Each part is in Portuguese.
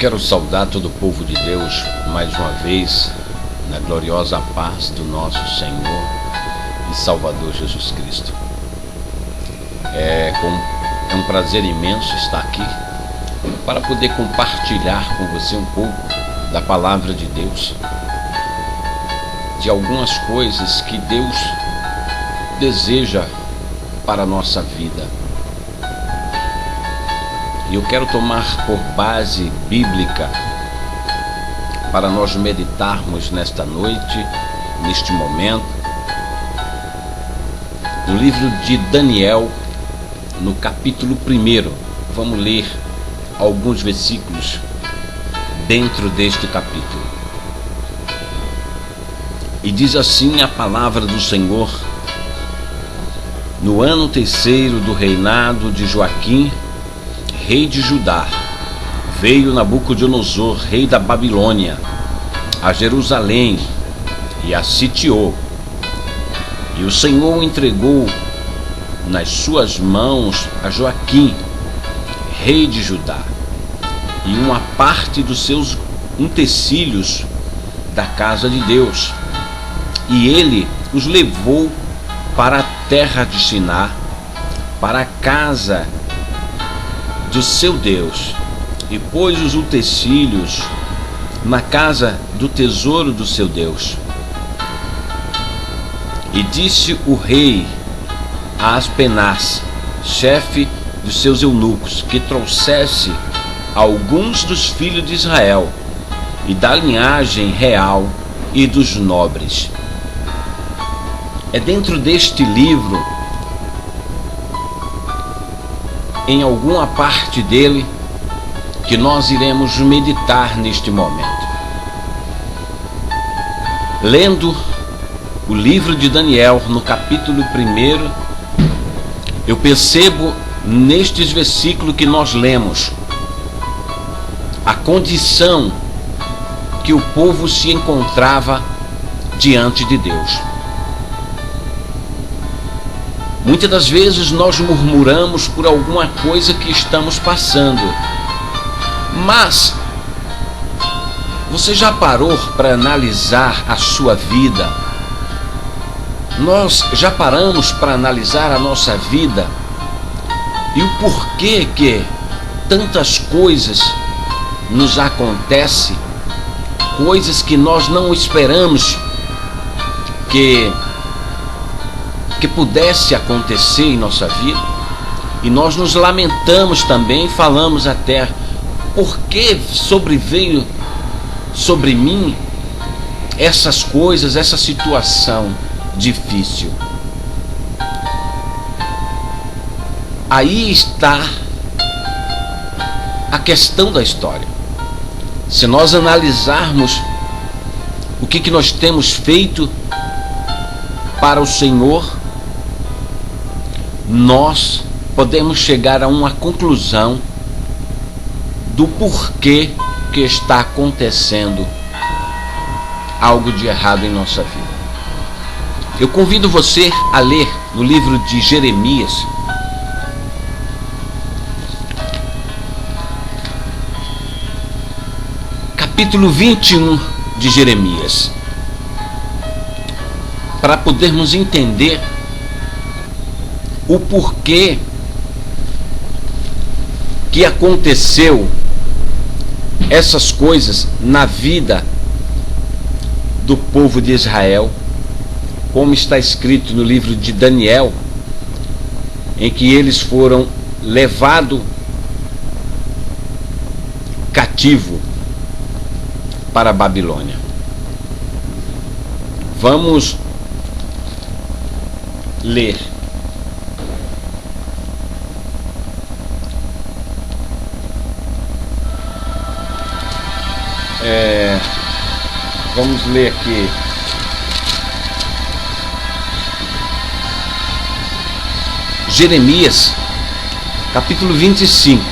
Quero saudar todo o povo de Deus mais uma vez na gloriosa paz do nosso Senhor e Salvador Jesus Cristo. É um prazer imenso estar aqui para poder compartilhar com você um pouco da palavra de Deus, de algumas coisas que Deus deseja para a nossa vida. E eu quero tomar por base bíblica para nós meditarmos nesta noite, neste momento, no livro de Daniel, no capítulo 1. Vamos ler alguns versículos dentro deste capítulo. E diz assim a palavra do Senhor: no ano 3º do reinado de Joaquim, rei de Judá, veio Nabucodonosor, rei da Babilônia, a Jerusalém e a sitiou. E o Senhor o entregou nas suas mãos a Joaquim, rei de Judá, e uma parte dos seus utensílios da casa de Deus. E ele os levou para a terra de Siná, para a casa do seu Deus, e pôs os utensílios na casa do tesouro do seu Deus. E disse o rei a Aspenaz, chefe dos seus eunucos, que trouxesse alguns dos filhos de Israel e da linhagem real e dos nobres. É dentro deste livro, em alguma parte dele, que nós iremos meditar neste momento. Lendo o livro de Daniel, no capítulo 1, eu percebo nestes versículos que nós lemos a condição que o povo se encontrava diante de Deus. Muitas das vezes nós murmuramos por alguma coisa que estamos passando, mas você já parou para analisar a sua vida? Nós já paramos para analisar a nossa vida e o porquê que tantas coisas nos acontecem, coisas que nós não esperamos que pudesse acontecer em nossa vida, e nós nos lamentamos também, falamos até: por que sobreveio sobre mim essas coisas, essa situação difícil? Aí está a questão da história. Se nós analisarmos o que nós temos feito para o Senhor, nós podemos chegar a uma conclusão do porquê que está acontecendo algo de errado em nossa vida. Eu convido você a ler no livro de Jeremias, capítulo 21 de Jeremias, para podermos entender o porquê que aconteceu essas coisas na vida do povo de Israel, como está escrito no livro de Daniel, em que eles foram levados cativo para a Babilônia. Vamos ler. Vamos ler aqui. Jeremias, capítulo 25.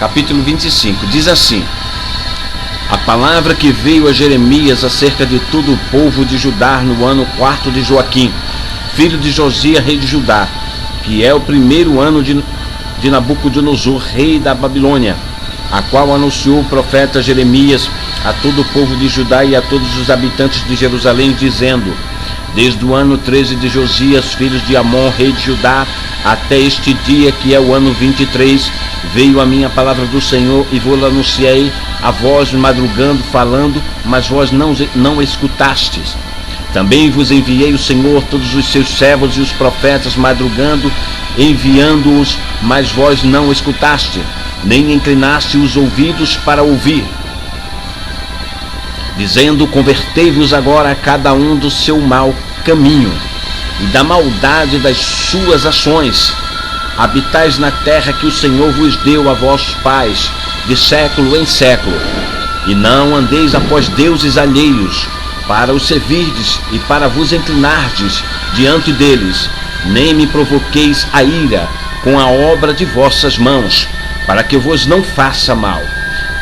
Capítulo 25 diz assim: a palavra que veio a Jeremias acerca de todo o povo de Judá no ano 4º de Joaquim, filho de Josias, rei de Judá, que é o primeiro ano de Nabucodonosor, rei da Babilônia, a qual anunciou o profeta Jeremias a todo o povo de Judá e a todos os habitantes de Jerusalém, dizendo: desde o ano 13 de Josias, filho de Amon, rei de Judá, até este dia, que é o ano 23, veio a minha palavra do Senhor, e vou-la anunciei a vós madrugando, falando, mas vós não escutastes. Também vos enviei o Senhor todos os seus servos e os profetas madrugando, enviando-os, mas vós não escutaste, nem inclinaste os ouvidos para ouvir. Dizendo: convertei-vos agora a cada um do seu mau caminho e da maldade das suas ações. Habitais na terra que o Senhor vos deu a vossos pais, de século em século, e não andeis após deuses alheios, para os servirdes e para vos inclinardes diante deles, nem me provoqueis a ira com a obra de vossas mãos, para que vos não faça mal.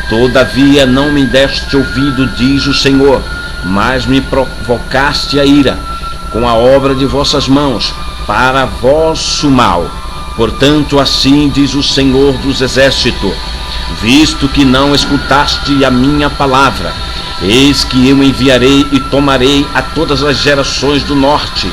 Todavia não me deste ouvido, diz o Senhor, mas me provocaste a ira com a obra de vossas mãos, para vosso mal. Portanto, assim diz o Senhor dos Exércitos: visto que não escutaste a minha palavra, eis que eu enviarei e tomarei a todas as gerações do norte,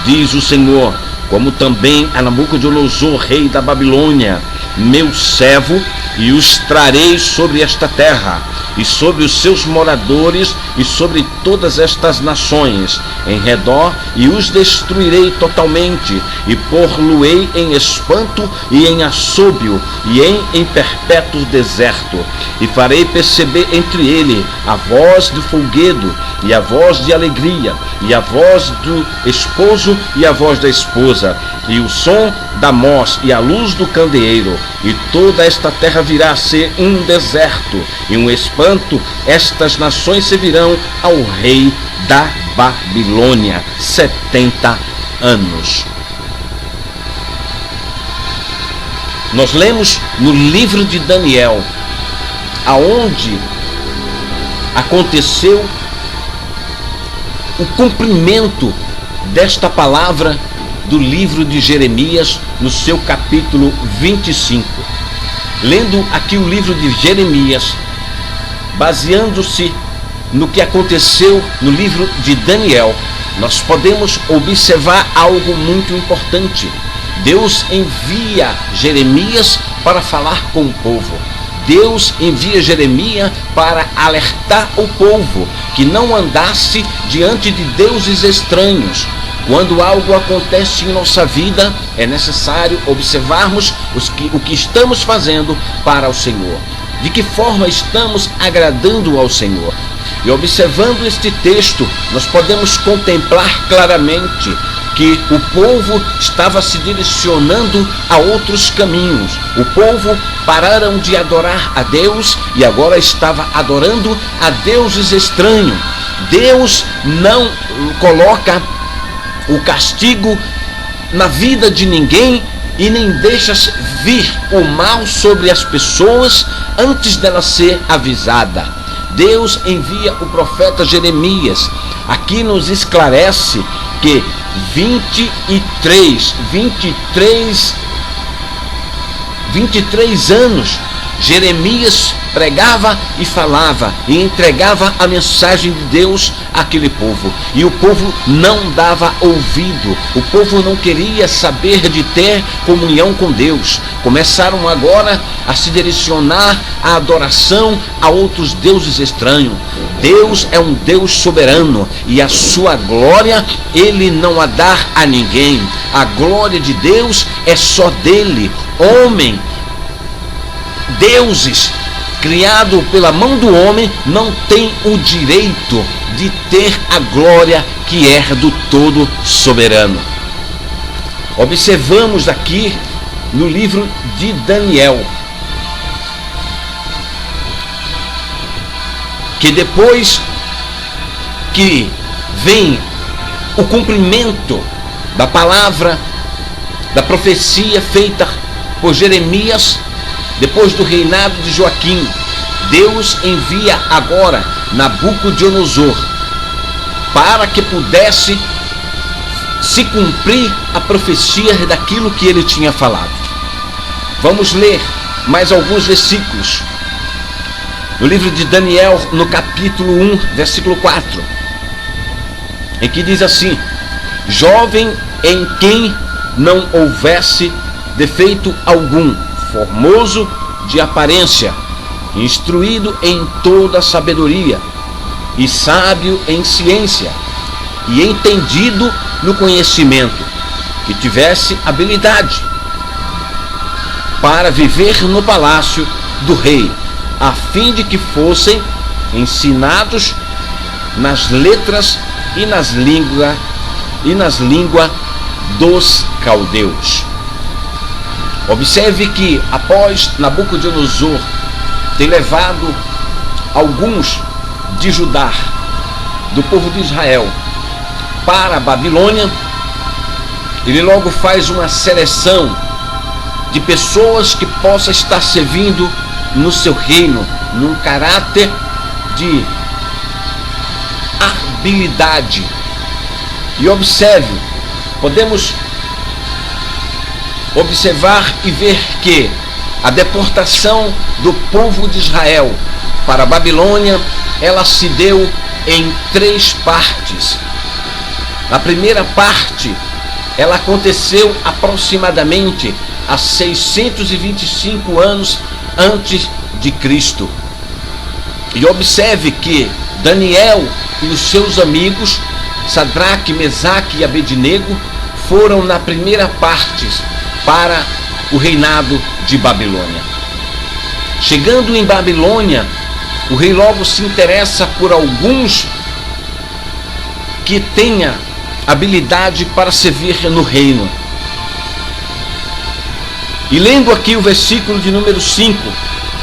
diz o Senhor, como também a Nabucodonosor, rei da Babilônia, meu servo, e os trarei sobre esta terra, e sobre os seus moradores, e sobre todas estas nações em redor, e os destruirei totalmente, e pôr-lo-ei em espanto e em assobio, e em perpétuo deserto, e farei perceber entre ele a voz do folguedo, e a voz de alegria, e a voz do esposo e a voz da esposa, e o som da moz e a luz do candeeiro, e toda esta terra virá a ser um deserto e um espanto. Estas nações servirão ao rei da Babilônia 70 anos. Nós lemos no livro de Daniel, aonde aconteceu o cumprimento desta palavra do livro de Jeremias, no seu capítulo 25. Lendo aqui o livro de Jeremias, baseando-se no que aconteceu no livro de Daniel, nós podemos observar algo muito importante. Deus envia Jeremias para falar com o povo. Deus envia Jeremias para alertar o povo que não andasse diante de deuses estranhos. Quando algo acontece em nossa vida, é necessário observarmos o que estamos fazendo para o Senhor. De que forma estamos agradando ao Senhor. E observando este texto, nós podemos contemplar claramente que o povo estava se direcionando a outros caminhos. O povo pararam de adorar a Deus e agora estava adorando a deuses estranhos. Deus não coloca o castigo na vida de ninguém e nem deixa vir o mal sobre as pessoas antes dela ser avisada. Deus envia o profeta Jeremias. Aqui nos esclarece que 23 anos Jeremias pregava e falava e entregava a mensagem de Deus àquele povo, e o povo não dava ouvido. O povo não queria saber de ter comunhão com Deus. Começaram agora a se direcionar à adoração a outros deuses estranhos. Deus é um Deus soberano e a sua glória Ele não a dá a ninguém. A glória de Deus é só dele. Homem, deuses criado pela mão do homem não tem o direito de ter a glória que é do todo soberano. Observamos aqui no livro de Daniel que depois que vem o cumprimento da palavra, da profecia feita por Jeremias, depois do reinado de Joaquim, Deus envia agora Nabucodonosor para que pudesse se cumprir a profecia daquilo que ele tinha falado. Vamos ler mais alguns versículos. no livro de Daniel, no capítulo 1, versículo 4, em que diz assim: jovem em quem não houvesse defeito algum, formoso de aparência, instruído em toda sabedoria, e sábio em ciência, e entendido no conhecimento, que tivesse habilidade para viver no palácio do rei, a fim de que fossem ensinados nas letras e nas línguas dos caldeus. Observe que após Nabucodonosor ter levado alguns de Judá, do povo de Israel, para a Babilônia, ele logo faz uma seleção de pessoas que possam estar servindo no seu reino, num caráter de habilidade. E observe, podemos observar e ver que a deportação do povo de Israel para a Babilônia, ela se deu em 3 partes. A primeira parte, ela aconteceu aproximadamente há 625 anos antes de Cristo. E observe que Daniel e os seus amigos, Sadraque, Mesaque e Abednego, foram na primeira parte para o reinado de Babilônia. Chegando em Babilônia, o rei logo se interessa por alguns que tenha habilidade para servir no reino. E lendo aqui o versículo de número 5,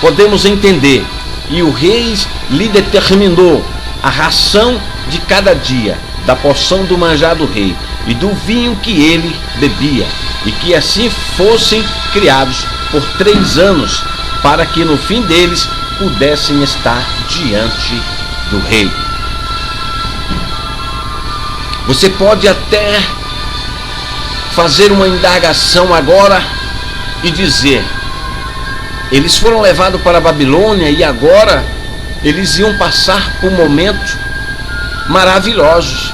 podemos entender: e o rei lhe determinou a ração de cada dia, da porção do manjar do rei, e do vinho que ele bebia, e que assim fossem criados por 3 anos, para que no fim deles pudessem estar diante do rei. Você pode até fazer uma indagação agora e dizer: eles foram levados para a Babilônia e agora eles iam passar por momentos maravilhosos,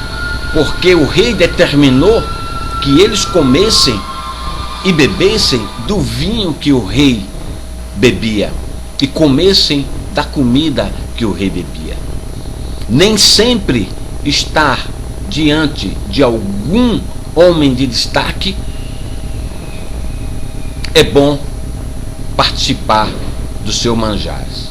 porque o rei determinou que eles comessem e bebessem do vinho que o rei bebia, e comessem da comida que o rei bebia. Nem sempre estar diante de algum homem de destaque é bom participar do seu manjares.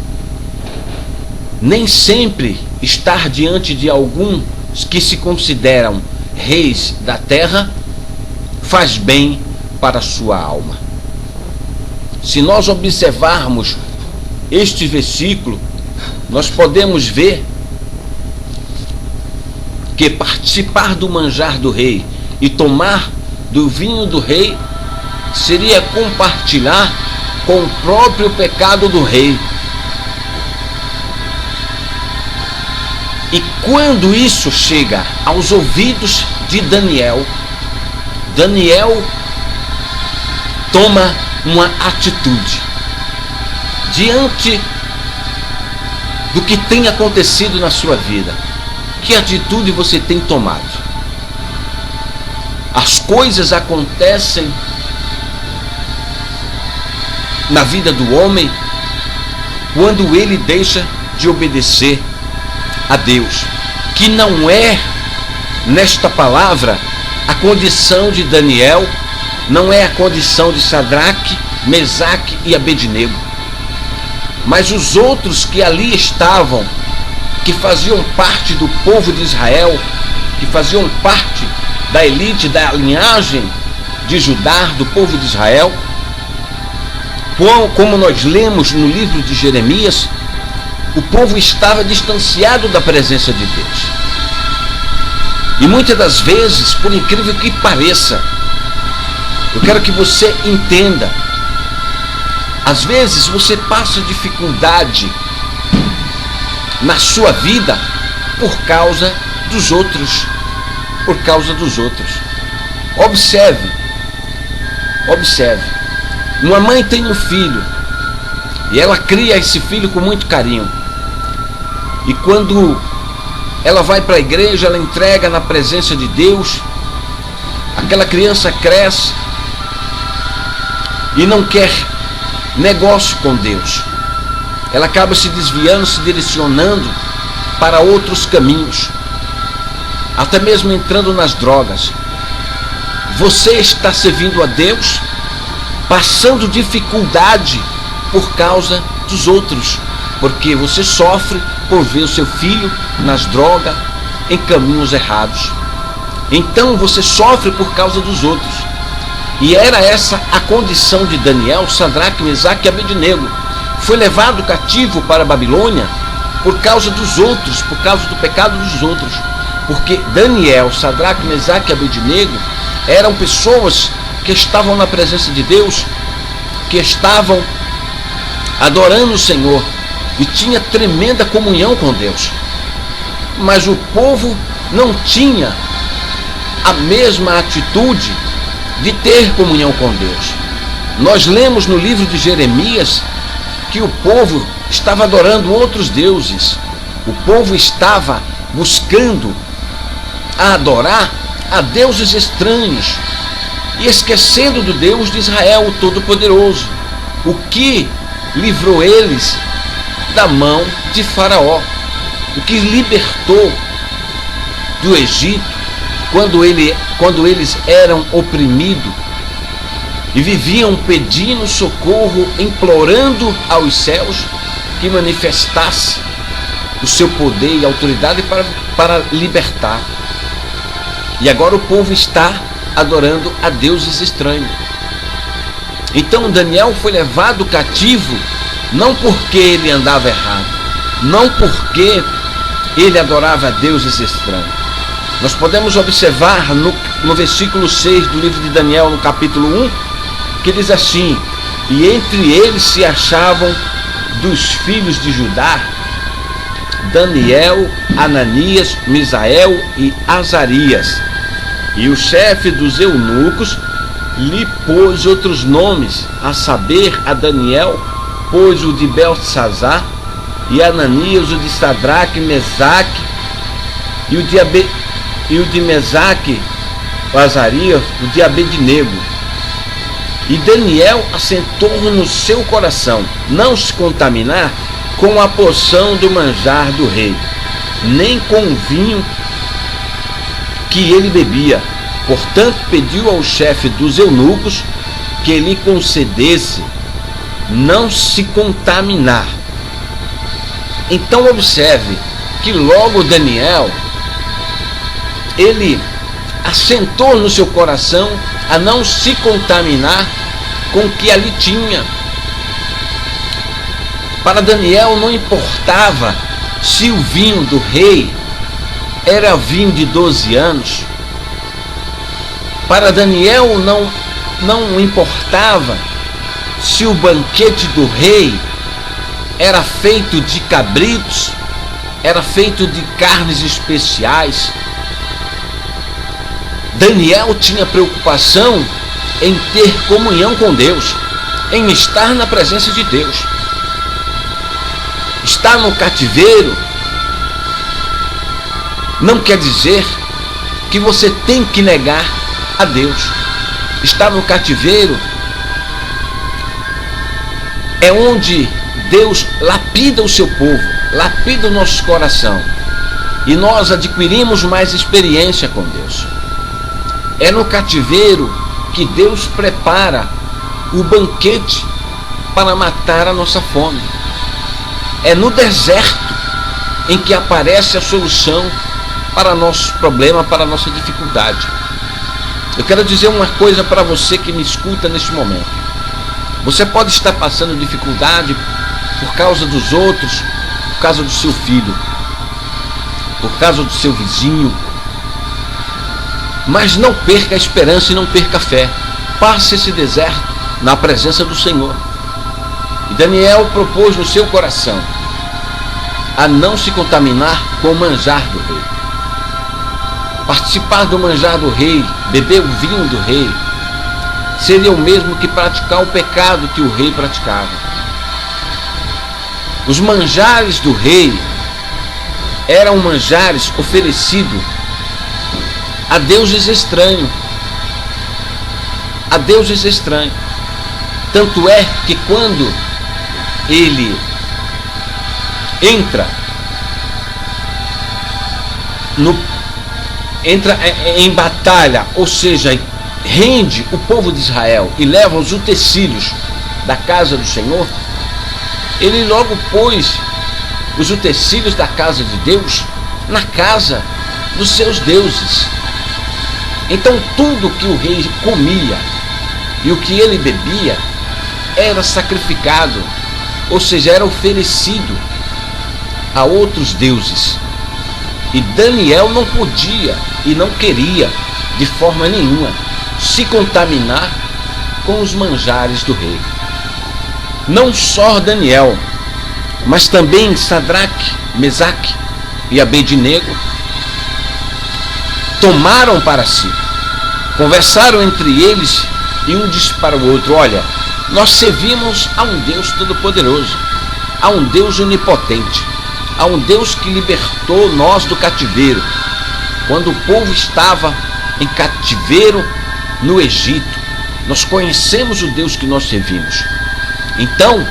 Nem sempre estar diante de alguns que se consideram reis da terra faz bem para a sua alma. Se nós observarmos este versículo, nós podemos ver que participar do manjar do rei e tomar do vinho do rei seria compartilhar com o próprio pecado do rei. E quando isso chega aos ouvidos de Daniel, Daniel toma uma atitude diante do que tem acontecido na sua vida. Que atitude você tem tomado? As coisas acontecem na vida do homem quando ele deixa de obedecer a Deus, que não é, nesta palavra, a condição de Daniel, não é a condição de Sadraque, Mesaque e Abednego, mas os outros que ali estavam, que faziam parte do povo de Israel, que faziam parte da elite, da linhagem de Judá, do povo de Israel, como nós lemos no livro de Jeremias, o povo estava distanciado da presença de Deus. E muitas das vezes, por incrível que pareça, eu quero que você entenda, às vezes você passa dificuldade na sua vida por causa dos outros. Por causa dos outros. Observe. Uma mãe tem um filho e ela cria esse filho com muito carinho. E quando ela vai para a igreja, ela entrega na presença de Deus, aquela criança cresce e não quer negócio com Deus. Ela acaba se desviando, se direcionando para outros caminhos, até mesmo entrando nas drogas. Você está servindo a Deus, passando dificuldade por causa dos outros, porque você sofre por ver o seu filho nas drogas, em caminhos errados. Então você sofre por causa dos outros. E era essa a condição de Daniel, Sadraque, Mesaque e Abednego. Foi levado cativo para a Babilônia por causa dos outros, por causa do pecado dos outros. Porque Daniel, Sadraque, Mesaque e Abednego eram pessoas que estavam na presença de Deus, que estavam adorando o Senhor e tinha tremenda comunhão com Deus. Mas o povo não tinha a mesma atitude de ter comunhão com Deus. Nós lemos no livro de Jeremias que o povo estava adorando outros deuses. O povo estava buscando adorar a deuses estranhos e esquecendo do Deus de Israel, o Todo-Poderoso, o que livrou eles da mão de Faraó, o que libertou do Egito quando eles eram oprimidos e viviam pedindo socorro, implorando aos céus que manifestasse o seu poder e autoridade para libertar. E agora o povo está adorando a deuses estranhos. Então Daniel foi levado cativo, não porque ele andava errado, não porque ele adorava a deuses estranhos. Nós podemos observar no versículo 6 do livro de Daniel, no capítulo 1, que diz assim: e entre eles se achavam dos filhos de Judá Daniel, Ananias, Misael e Azarias. E o chefe dos eunucos lhe pôs outros nomes, a saber, a Daniel pôs o de Beltesazar, e Ananias o de Sadraque, Mesaque, e o de Mesaque, o Azarias, o de Abednego. E Daniel assentou no seu coração não se contaminar com a porção do manjar do rei, nem com o vinho que ele bebia. Portanto, pediu ao chefe dos eunucos que lhe concedesse não se contaminar. Então observe que logo Daniel, ele assentou no seu coração a não se contaminar com o que ali tinha. Para Daniel não importava se o vinho do rei era vinho de 12 anos. Para Daniel não importava se o banquete do rei era feito de cabritos, era feito de carnes especiais. Daniel tinha preocupação em ter comunhão com Deus, em estar na presença de Deus. Estar no cativeiro não quer dizer que você tem que negar a Deus. Estar no cativeiro é onde Deus lapida o seu povo, lapida o nosso coração, e nós adquirimos mais experiência com Deus. É no cativeiro que Deus prepara o banquete para matar a nossa fome. É no deserto em que aparece a solução para nosso problema, para a nossa dificuldade. Eu quero dizer uma coisa para você que me escuta neste momento. Você pode estar passando dificuldade por causa dos outros, por causa do seu filho, por causa do seu vizinho. Mas não perca a esperança e não perca a fé. Passe esse deserto na presença do Senhor. E Daniel propôs no seu coração a não se contaminar com o manjar do rei. Participar do manjar do rei, beber o vinho do rei, seria o mesmo que praticar o pecado que o rei praticava. Os manjares do rei eram manjares oferecidos a deuses estranhos. A deuses estranhos. Tanto é que quando ele entra em batalha, ou seja, rende o povo de Israel e leva os utensílios da casa do Senhor, ele logo pôs os utensílios da casa de Deus na casa dos seus deuses. Então tudo que o rei comia e o que ele bebia era sacrificado, ou seja, era oferecido a outros deuses. E Daniel não podia e não queria de forma nenhuma se contaminar com os manjares do rei. Não só Daniel, mas também Sadraque, Mesaque e Abednego tomaram para si, conversaram entre eles e um disse para o outro: olha, nós servimos a um Deus todo-poderoso, a um Deus onipotente, a um Deus que libertou nós do cativeiro, quando o povo estava em cativeiro no Egito. Nós conhecemos o Deus que nós servimos. Então,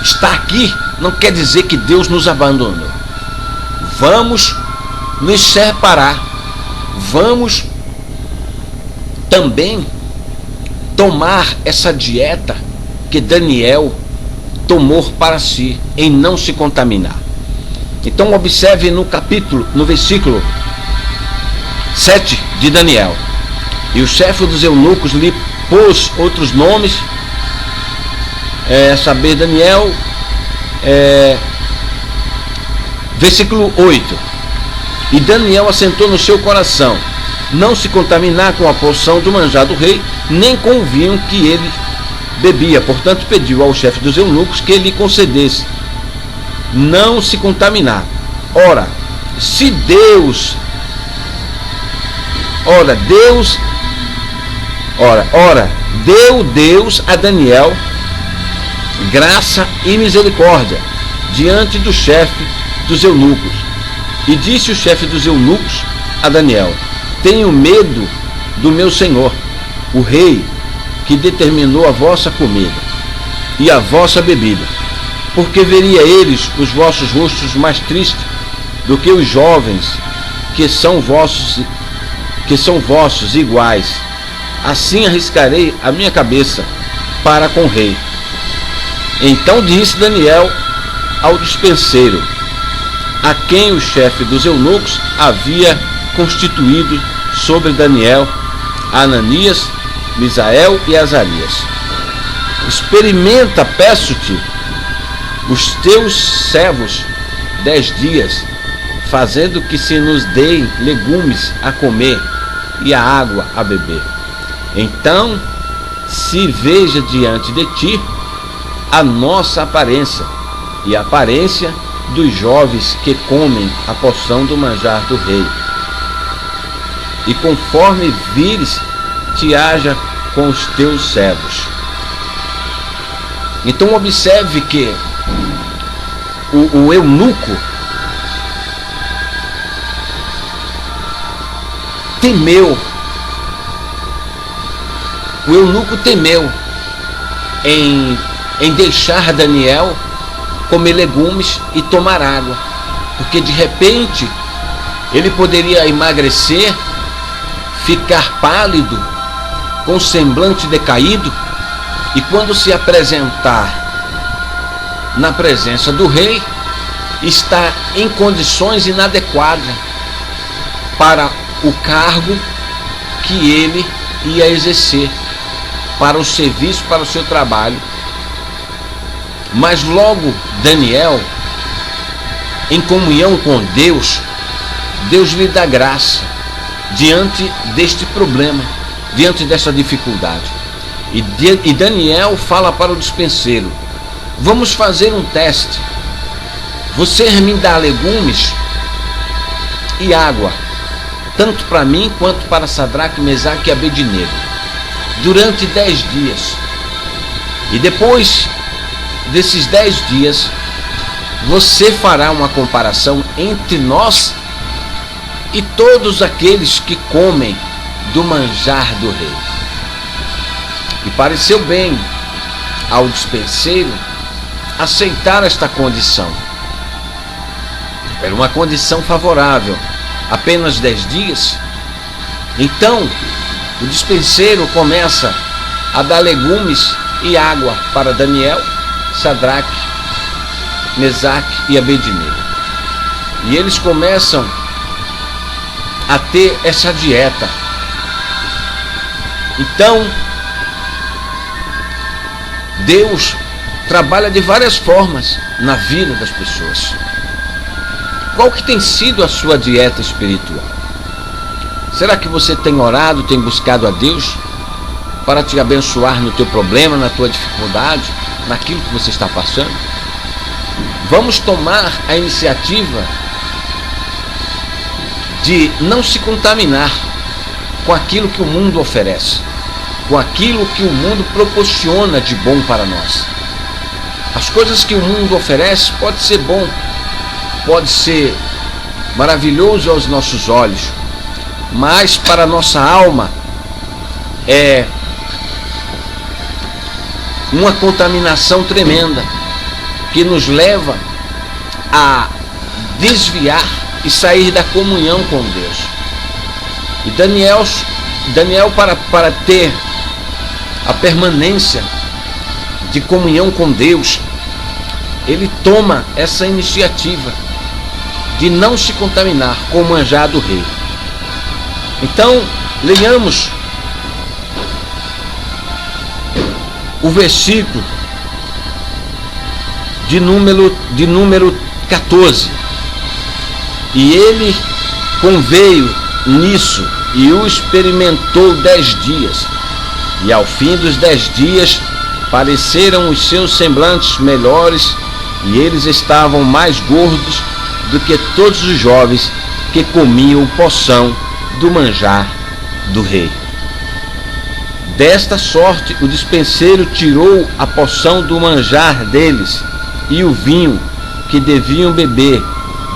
estar aqui não quer dizer que Deus nos abandonou. Vamos nos separar. Vamos também tomar essa dieta que Daniel tomou para si, em não se contaminar. Então observe no versículo 7 de Daniel. E o chefe dos eunucos lhe pôs outros nomes, saber Daniel, versículo 8. E Daniel assentou no seu coração não se contaminar com a porção do manjar do rei, nem com o vinho que ele bebia. Portanto, pediu ao chefe dos eunucos que lhe concedesse não se contaminar. Ora, deu Deus a Daniel graça e misericórdia diante do chefe dos eunucos. E disse o chefe dos eunucos a Daniel: tenho medo do meu senhor, o rei, que determinou a vossa comida e a vossa bebida, porque veria eles os vossos rostos mais tristes do que os jovens que são vossos iguais. Assim arriscarei a minha cabeça para com o rei. Então disse Daniel ao despenseiro, a quem o chefe dos eunucos havia constituído sobre Daniel, Ananias, Misael e Azarias: experimenta, peço-te, os teus servos 10 dias, fazendo que se nos deem legumes a comer e a água a beber. Então se veja diante de ti a nossa aparência e a aparência dos jovens que comem a porção do manjar do rei. E conforme vires, te haja com os teus servos. Então observe que o eunuco temeu. O eunuco temeu em deixar Daniel comer legumes e tomar água, porque de repente ele poderia emagrecer, ficar pálido, com semblante decaído, e quando se apresentar na presença do rei, está em condições inadequadas para o cargo que ele ia exercer, para o serviço, para o seu trabalho. Mas logo Daniel, em comunhão com Deus, Deus lhe dá graça diante deste problema, diante dessa dificuldade. E Daniel fala para o despenseiro: vamos fazer um teste. Você me dá legumes e água, tanto para mim quanto para Sadraque, Mesaque e Abednego, durante 10 dias. E depois desses 10 dias, você fará uma comparação entre nós e todos aqueles que comem do manjar do rei. E pareceu bem ao despenseiro aceitar esta condição. Era uma condição favorável, apenas 10 dias. Então, o despenseiro começa a dar legumes e água para Daniel, Sadraque, Mesaque e Abednego. E eles começam a ter essa dieta. Então, Deus trabalha de várias formas na vida das pessoas. Qual que tem sido a sua dieta espiritual? Será que você tem orado, tem buscado a Deus para te abençoar no teu problema, na tua dificuldade, naquilo que você está passando? Vamos tomar a iniciativa de não se contaminar com aquilo que o mundo oferece, com aquilo que o mundo proporciona de bom para nós. As coisas que o mundo oferece pode ser bom, pode ser maravilhoso aos nossos olhos, mas para a nossa alma é uma contaminação tremenda que nos leva a desviar e sair da comunhão com Deus. E Daniel para ter a permanência de comunhão com Deus, ele toma essa iniciativa de não se contaminar com o manjar do rei. Então, leiamos o versículo de número 14. E ele conveio nisso e o experimentou 10 dias. E ao fim dos 10 dias pareceram os seus semblantes melhores, e eles estavam mais gordos do que todos os jovens que comiam poção do manjar do rei. Desta sorte o despenseiro tirou a porção do manjar deles e o vinho que deviam beber,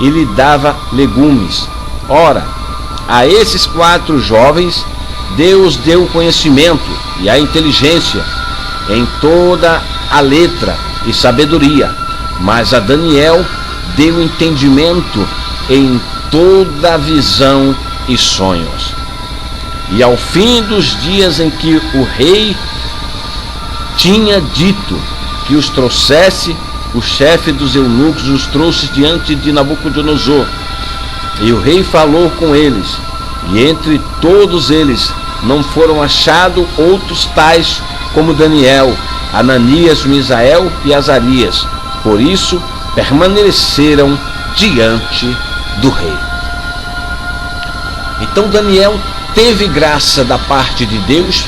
e lhe dava legumes. Ora, a esses 4 jovens Deus deu o conhecimento e a inteligência em toda a letra e sabedoria, mas a Daniel deu entendimento em toda a visão e sonhos. E ao fim dos dias em que o rei tinha dito que os trouxesse, o chefe dos eunucos os trouxe diante de Nabucodonosor. E o rei falou com eles, e entre todos eles não foram achados outros tais como Daniel, Ananias, Misael e Azarias. Por isso permaneceram diante do rei. Então Daniel teve graça da parte de Deus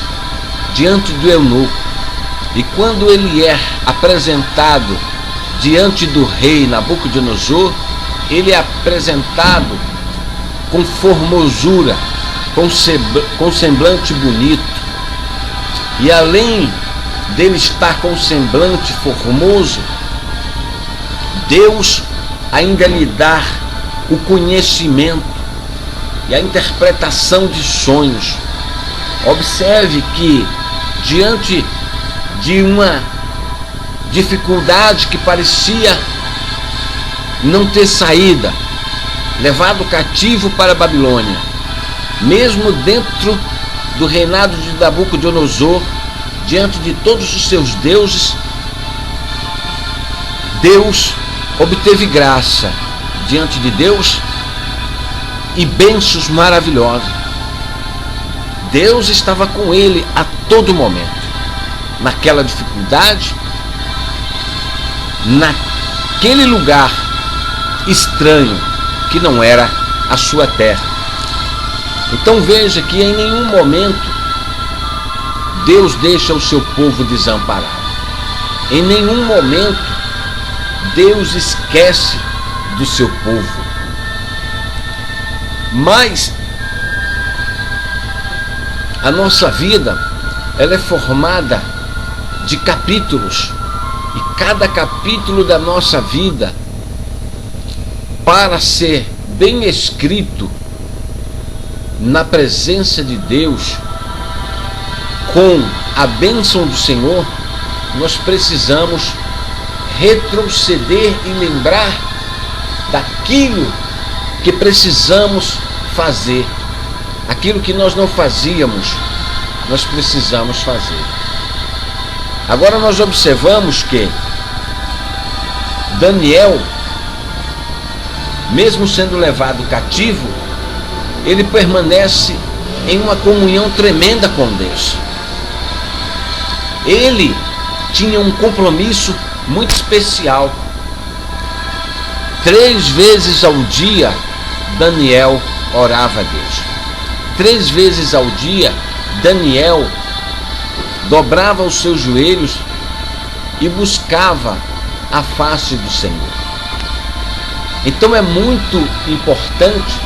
diante do eunuco. E quando ele é apresentado diante do rei Nabucodonosor, ele é apresentado com formosura, com semblante bonito. E além dele estar com semblante formoso, Deus ainda lhe dá o conhecimento e a interpretação de sonhos. Observe que diante de uma dificuldade que parecia não ter saída, levado cativo para a Babilônia, mesmo dentro do reinado de Nabucodonosor, diante de todos os seus deuses, Deus obteve graça diante de Deus e bênçãos maravilhosas. Deus estava com ele a todo momento, naquela dificuldade, naquele lugar estranho que não era a sua terra. Então veja que em nenhum momento Deus deixa o seu povo desamparado. Em nenhum momento Deus esquece do seu povo. Mas a nossa vida, ela é formada de capítulos, e cada capítulo da nossa vida para ser bem escrito na presença de Deus, com a bênção do Senhor, nós precisamos retroceder e lembrar daquilo que precisamos fazer. Aquilo que nós não fazíamos, nós precisamos fazer. Agora nós observamos que Daniel, mesmo sendo levado cativo, ele permanece em uma comunhão tremenda com Deus. Ele tinha um compromisso muito especial. 3 vezes ao dia, Daniel orava a Deus. 3 vezes ao dia, Daniel dobrava os seus joelhos e buscava a face do Senhor. Então é muito importante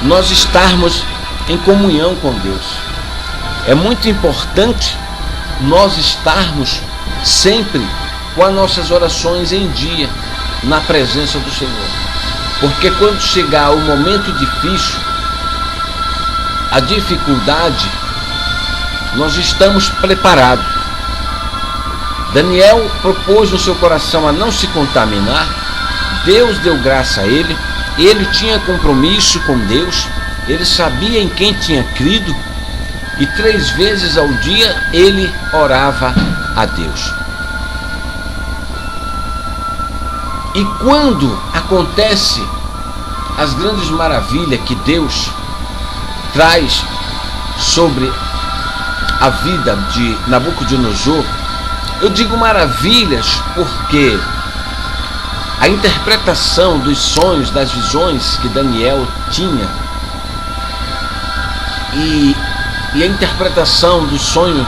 nós estarmos em comunhão com Deus. É muito importante nós estarmos sempre com as nossas orações em dia, na presença do Senhor. Porque quando chegar o momento difícil, a dificuldade, nós estamos preparados. Daniel propôs no seu coração a não se contaminar. Deus deu graça a ele. Ele tinha compromisso com Deus. Ele sabia em quem tinha crido. E 3 vezes ao dia ele orava a Deus. E quando acontece as grandes maravilhas que Deus traz sobre a vida de Nabucodonosor, eu digo maravilhas porque a interpretação dos sonhos, das visões que Daniel tinha e a interpretação do sonho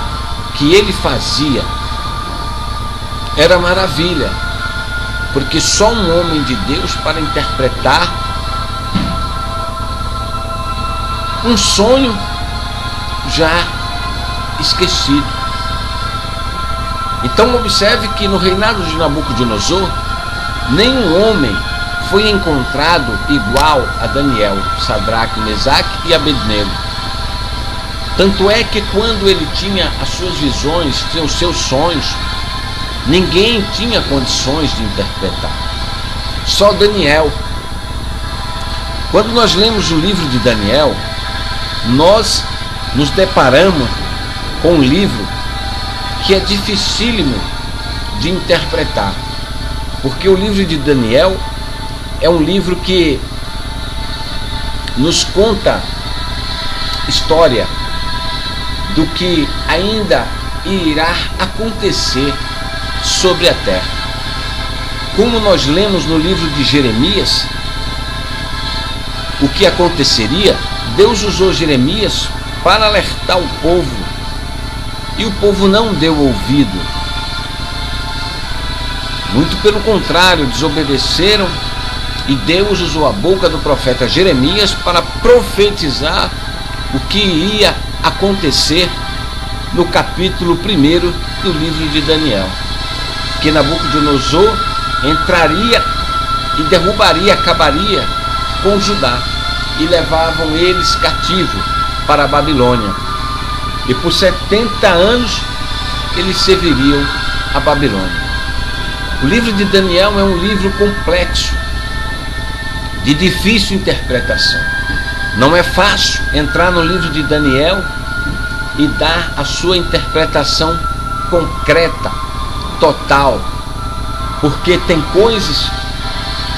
que ele fazia era maravilha, porque só um homem de Deus para interpretar um sonho já esquecido. Então observe que no reinado de Nabucodonosor, nenhum homem foi encontrado igual a Daniel, Sadraque, Mesaque e Abednego. Tanto é que quando ele tinha as suas visões, tinha os seus sonhos, ninguém tinha condições de interpretar. Só Daniel. Quando nós lemos o livro de Daniel, nós nos deparamos com um livro que é dificílimo de interpretar. Porque o livro de Daniel é um livro que nos conta história do que ainda irá acontecer sobre a terra. Como nós lemos no livro de Jeremias, o que aconteceria, Deus usou Jeremias para alertar o povo, e o povo não deu ouvido. Muito pelo contrário, desobedeceram, e Deus usou a boca do profeta Jeremias para profetizar o que iria acontecer no capítulo 1 do livro de Daniel, que Nabucodonosor entraria e derrubaria, acabaria com Judá, e levavam eles cativos para a Babilônia, e por 70 anos eles serviriam a Babilônia. O livro de Daniel é um livro complexo, de difícil interpretação. Não é fácil entrar no livro de Daniel e dar a sua interpretação concreta, total, porque tem coisas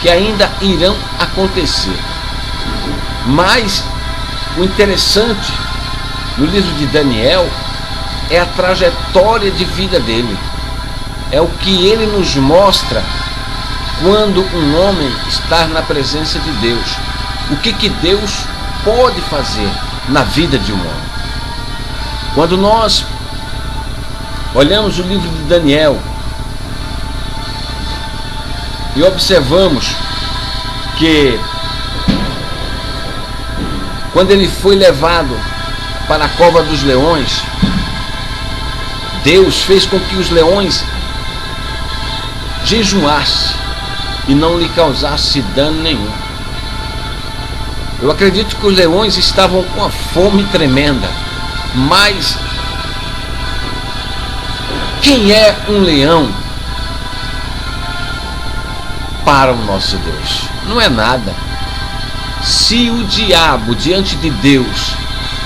que ainda irão acontecer. Mas o interessante no livro de Daniel é a trajetória de vida dele. É o que ele nos mostra quando um homem está na presença de Deus. O que Deus pode fazer na vida de um homem. Quando nós olhamos o livro de Daniel e observamos que quando ele foi levado para a cova dos leões, Deus fez com que os leões jejuassem e não lhe causasse dano nenhum. Eu acredito que os leões estavam com uma fome tremenda. Mas quem é um leão para o nosso Deus? Não é nada. Se o diabo diante de Deus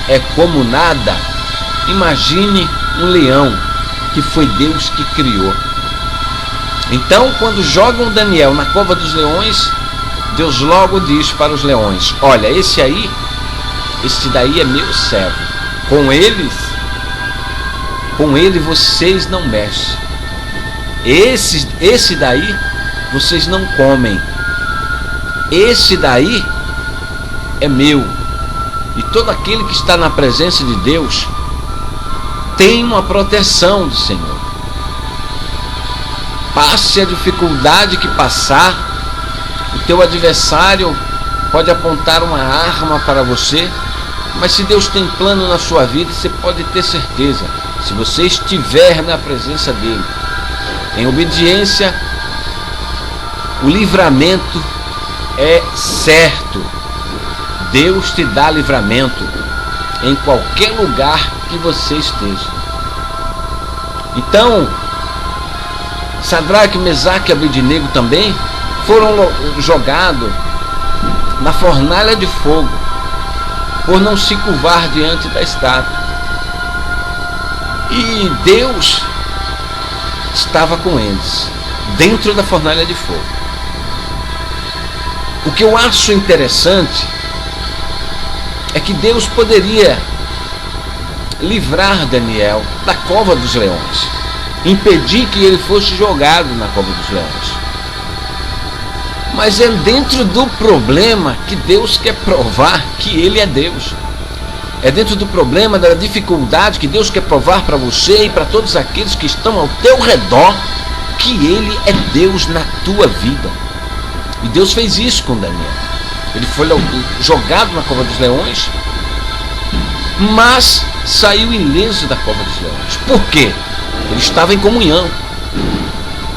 é como nada, imagine um leão que foi Deus que criou. Então, quando jogam Daniel na cova dos leões, Deus logo diz para os leões: olha, esse daí é meu servo. Com ele vocês não mexem. Esse daí vocês não comem. Esse daí é meu. E todo aquele que está na presença de Deus tem uma proteção do Senhor. Passe a dificuldade que passar, o teu adversário pode apontar uma arma para você, mas se Deus tem plano na sua vida, você pode ter certeza, se você estiver na presença dele, em obediência, o livramento é certo. Deus te dá livramento em qualquer lugar que você esteja. Então, Sadraque, Mesaque e Abednego também foram jogados na fornalha de fogo por não se curvar diante da estátua. E Deus estava com eles dentro da fornalha de fogo. O que eu acho interessante é que Deus poderia livrar Daniel da cova dos leões, impedir que ele fosse jogado na cova dos leões. Mas é dentro do problema que Deus quer provar que ele é Deus. É dentro do problema, da dificuldade, que Deus quer provar para você e para todos aqueles que estão ao teu redor que ele é Deus na tua vida. E Deus fez isso com Daniel. Ele foi jogado na cova dos leões, mas saiu ileso da cova dos leões. Por quê? Ele estava em comunhão.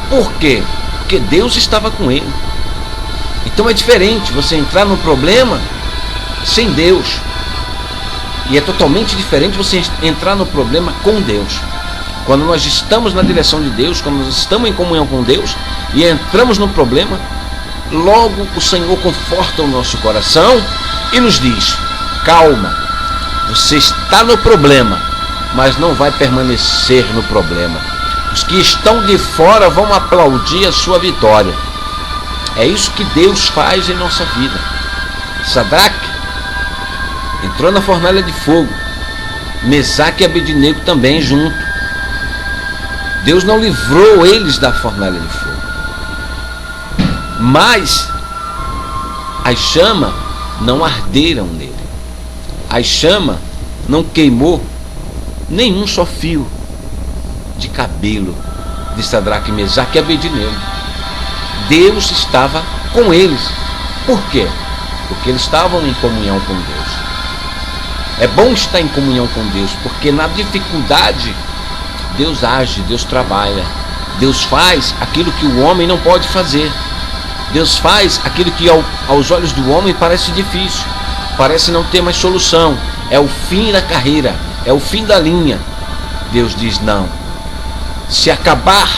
Por quê? Porque Deus estava com ele. Então é diferente você entrar no problema sem Deus. E é totalmente diferente você entrar no problema com Deus. Quando nós estamos na direção de Deus, quando nós estamos em comunhão com Deus e entramos no problema, logo o Senhor conforta o nosso coração e nos diz: calma, você está no problema, mas não vai permanecer no problema. Os que estão de fora vão aplaudir a sua vitória. É isso que Deus faz em nossa vida. Sadraque entrou na fornalha de fogo, Mesaque e Abednego também junto. Deus não livrou eles da fornalha de fogo, mas as chamas não arderam nele. As chamas não queimou nenhum só fio de cabelo de Sadraque, Mesaque e Abednego. Deus estava com eles. Por quê? Porque eles estavam em comunhão com Deus. É bom estar em comunhão com Deus, porque na dificuldade Deus age, Deus trabalha. Deus faz aquilo que o homem não pode fazer. Deus faz aquilo que aos olhos do homem parece difícil, parece não ter mais solução. É o fim da carreira, é o fim da linha. Deus diz: não, se acabar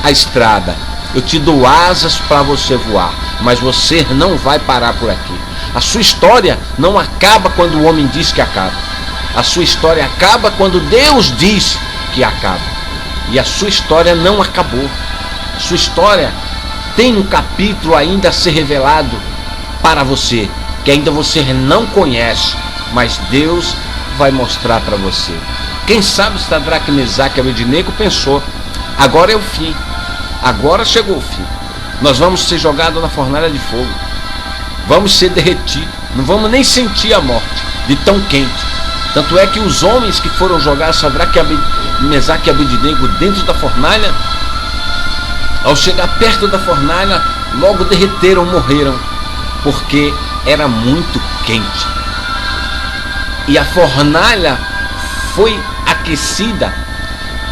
a estrada, eu te dou asas para você voar, mas você não vai parar por aqui. A sua história não acaba quando o homem diz que acaba. A sua história acaba quando Deus diz que acaba. E a sua história não acabou. A sua história tem um capítulo ainda a ser revelado para você, que ainda você não conhece, mas Deus vai mostrar para você. Quem sabe Sadraque, Mesaque e Abednego pensou: agora é o fim, agora chegou o fim, nós vamos ser jogados na fornalha de fogo, vamos ser derretidos, não vamos nem sentir a morte de tão quente. Tanto é que os homens que foram jogar Sadraque, Mesaque e Abednego dentro da fornalha, ao chegar perto da fornalha, logo derreteram, morreram, porque era muito quente. E a fornalha foi aquecida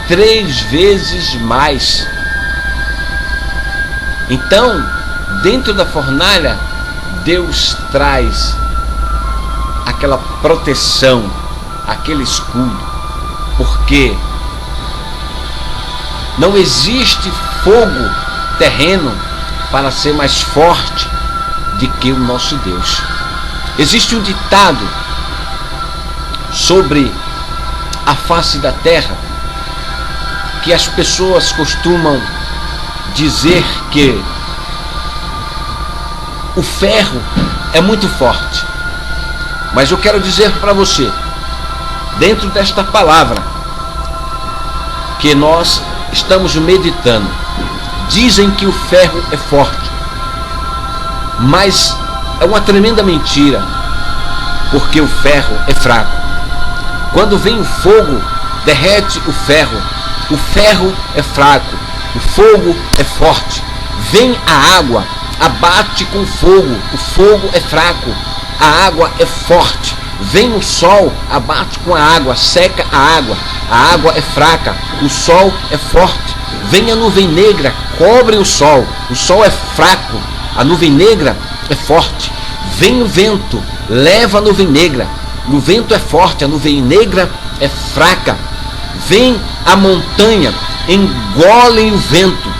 3 vezes mais. Então, dentro da fornalha, Deus traz aquela proteção, aquele escudo, porque não existe fogo terreno para ser mais forte do que o nosso Deus. Existe um ditado sobre a face da terra que as pessoas costumam dizer que o ferro é muito forte. Mas eu quero dizer para você, dentro desta palavra que nós estamos meditando, dizem que o ferro é forte, mas é uma tremenda mentira, porque o ferro é fraco. Quando vem o fogo, derrete o ferro é fraco, o fogo é forte. Vem a água, abate com o fogo é fraco, a água é forte. Vem o sol, abate com a água, seca a água é fraca, o sol é forte. Vem a nuvem negra, cobre o sol é fraco, a nuvem negra é forte. Vem o vento, leva a nuvem negra, o vento é forte, a nuvem negra é fraca. Vem a montanha, engole o vento,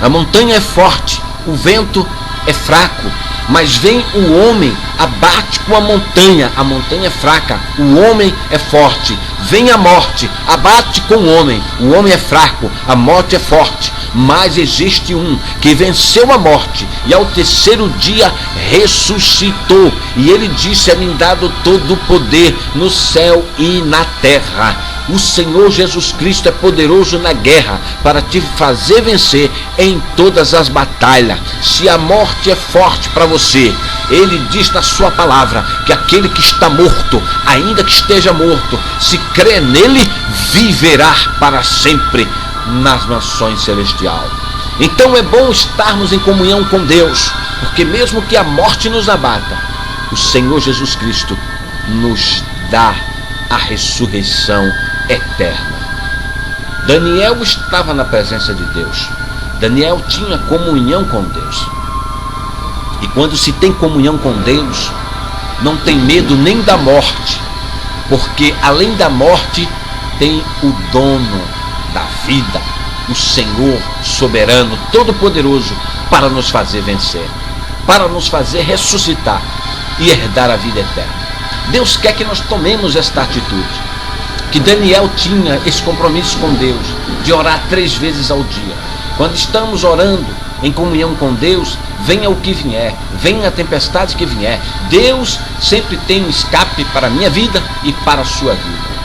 a montanha é forte, o vento é fraco. Mas vem o homem, abate com a montanha é fraca, o homem é forte. Vem a morte, abate com o homem é fraco, a morte é forte. Mas existe um que venceu a morte e ao terceiro dia ressuscitou. E ele disse: é-me dado todo o poder no céu e na terra. O Senhor Jesus Cristo é poderoso na guerra para te fazer vencer em todas as batalhas. Se a morte é forte para você, ele diz na sua palavra que aquele que está morto, ainda que esteja morto, se crê nele, viverá para sempre nas mansões celestiais. Então é bom estarmos em comunhão com Deus, porque mesmo que a morte nos abata, o Senhor Jesus Cristo nos dá a ressurreição eterna. Daniel estava na presença de Deus. Daniel tinha comunhão com Deus. E quando se tem comunhão com Deus, não tem medo nem da morte, porque além da morte tem o dono da vida, o Senhor soberano, todo-poderoso, para nos fazer vencer, para nos fazer ressuscitar e herdar a vida eterna. Deus quer que nós tomemos esta atitude, que Daniel tinha esse compromisso com Deus, de orar 3 vezes ao dia. Quando estamos orando em comunhão com Deus, venha o que vier, venha a tempestade que vier, Deus sempre tem um escape para a minha vida e para a sua vida.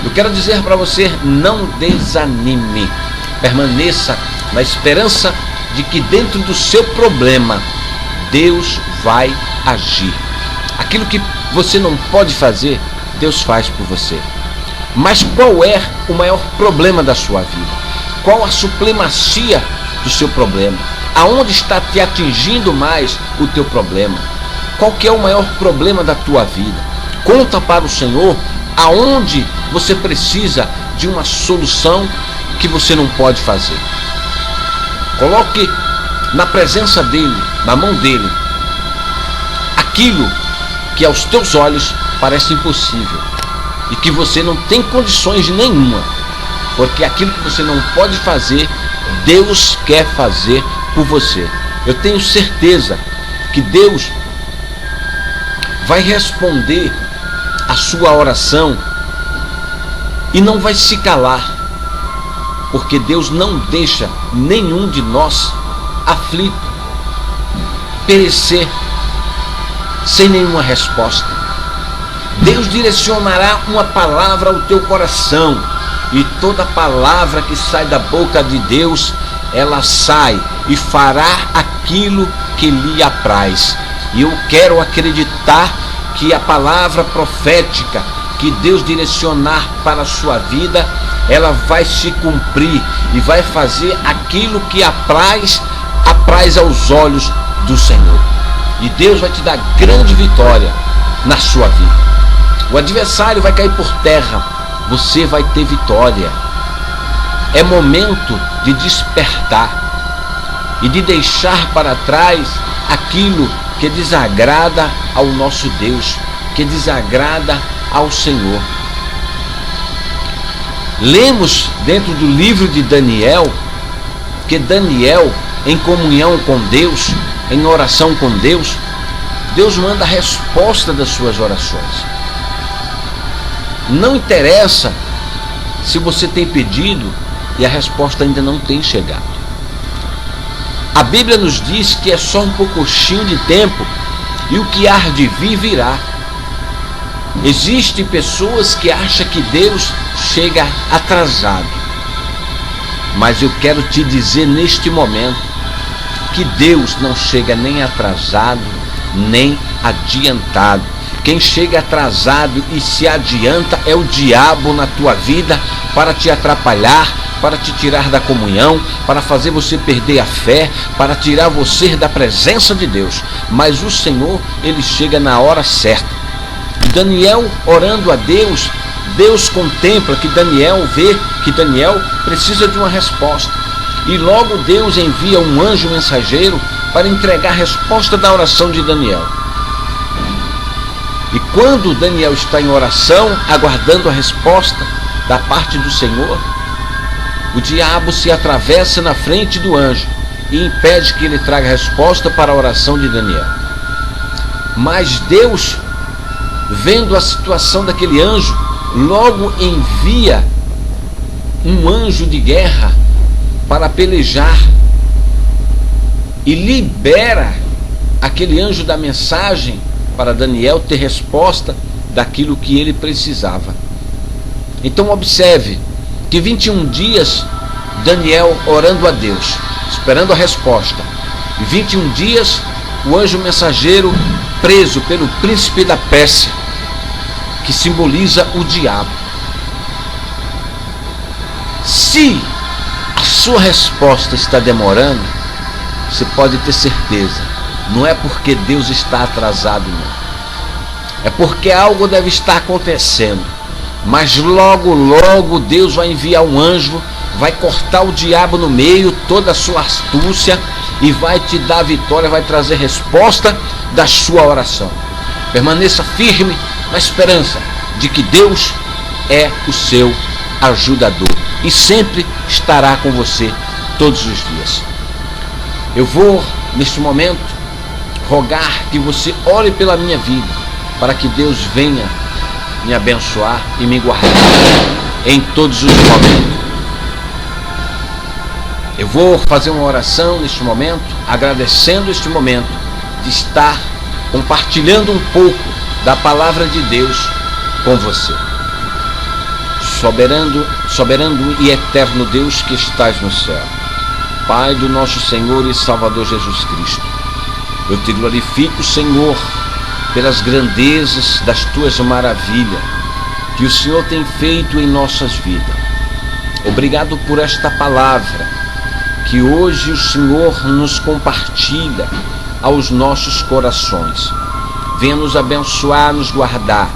Eu quero dizer para você, não desanime, permaneça na esperança de que dentro do seu problema, Deus vai agir. Aquilo que você não pode fazer, Deus faz por você. Mas qual é o maior problema da sua vida? Qual a supremacia do seu problema? Aonde está te atingindo mais o teu problema? Qual que é o maior problema da tua vida? Conta para o Senhor aonde você precisa de uma solução que você não pode fazer. Coloque na presença dele, na mão dele, aquilo que aos teus olhos parece impossível e que você não tem condições nenhuma, porque aquilo que você não pode fazer, Deus quer fazer por você. Eu tenho certeza que Deus vai responder a sua oração e não vai se calar, porque Deus não deixa nenhum de nós aflito, perecer sem nenhuma resposta. Deus direcionará uma palavra ao teu coração, e toda palavra que sai da boca de Deus, ela sai e fará aquilo que lhe apraz. E eu quero acreditar que a palavra profética que Deus direcionar para a sua vida, ela vai se cumprir e vai fazer aquilo que apraz aos olhos do Senhor. E Deus vai te dar grande vitória na sua vida. O adversário vai cair por terra, você vai ter vitória. É momento de despertar e de deixar para trás aquilo que desagrada ao nosso Deus. que desagrada ao Senhor. Lemos dentro do livro de Daniel que Daniel, em comunhão com Deus, em oração com Deus, Deus manda a resposta das suas orações. Não interessa se você tem pedido e a resposta ainda não tem chegado. A Bíblia nos diz que é só um pouquinho de tempo e o que há de vir virá. Existem pessoas que acham que Deus chega atrasado. Mas eu quero te dizer neste momento que Deus não chega nem atrasado, nem adiantado. Quem chega atrasado e se adianta é o diabo na tua vida para te atrapalhar, para te tirar da comunhão, para fazer você perder a fé, para tirar você da presença de Deus. Mas o Senhor, Ele chega na hora certa. Daniel orando a Deus, Deus contempla que Daniel vê que Daniel precisa de uma resposta. E logo Deus envia um anjo mensageiro para entregar a resposta da oração de Daniel. E quando Daniel está em oração, aguardando a resposta da parte do Senhor, o diabo se atravessa na frente do anjo e impede que ele traga a resposta para a oração de Daniel. Mas Deus, vendo a situação daquele anjo, logo envia um anjo de guerra para pelejar e libera aquele anjo da mensagem para Daniel ter resposta daquilo que ele precisava. Então observe que 21 dias Daniel orando a Deus, esperando a resposta, e 21 dias o anjo mensageiro preso pelo príncipe da Pérsia, que simboliza o diabo. Se a sua resposta está demorando, você pode ter certeza, não é porque Deus está atrasado, não. É porque algo deve estar acontecendo. Mas logo, logo Deus vai enviar um anjo, vai cortar o diabo no meio, toda a sua astúcia, e vai te dar a vitória, vai trazer resposta da sua oração. Permaneça firme na esperança de que Deus é o seu ajudador e sempre estará com você todos os dias. Eu vou, neste momento, rogar que você ore pela minha vida, para que Deus venha me abençoar e me guardar em todos os momentos. Eu vou fazer uma oração neste momento, agradecendo este momento de estar compartilhando um pouco da palavra de Deus com você. Soberano e eterno Deus que estás no céu, Pai do nosso Senhor e Salvador Jesus Cristo, eu te glorifico, Senhor, pelas grandezas das tuas maravilhas que o Senhor tem feito em nossas vidas. Obrigado por esta palavra que hoje o Senhor nos compartilha aos nossos corações. Venha nos abençoar, nos guardar,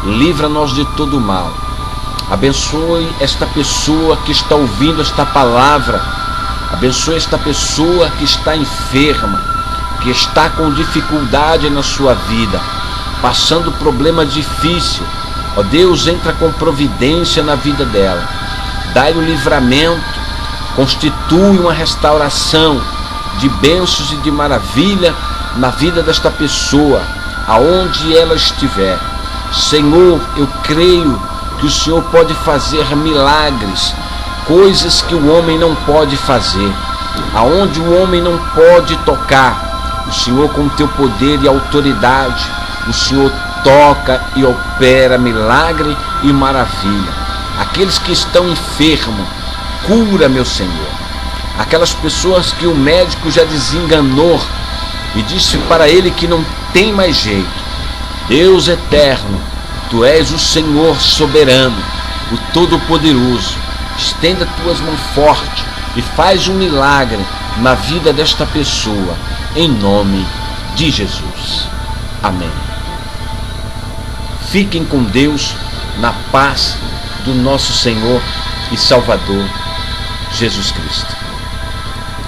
livra-nos de todo mal. Abençoe esta pessoa que está ouvindo esta palavra, abençoe esta pessoa que está enferma, que está com dificuldade na sua vida, passando problema difícil. Ó Deus, entra com providência na vida dela, dá-lhe o livramento, constitui uma restauração de bênçãos e de maravilha na vida desta pessoa, aonde ela estiver. Senhor, eu creio que o Senhor pode fazer milagres, coisas que o homem não pode fazer, aonde o homem não pode tocar. O Senhor, com o teu poder e autoridade, o Senhor toca e opera milagre e maravilha. Aqueles que estão enfermos, cura, meu Senhor. Aquelas pessoas que o médico já desenganou e disse para ele que não tem mais jeito. Deus eterno, tu és o Senhor soberano, o Todo-Poderoso. Estenda tuas mãos fortes e faz um milagre na vida desta pessoa, em nome de Jesus. Amém. Fiquem com Deus na paz do nosso Senhor e Salvador Jesus Cristo.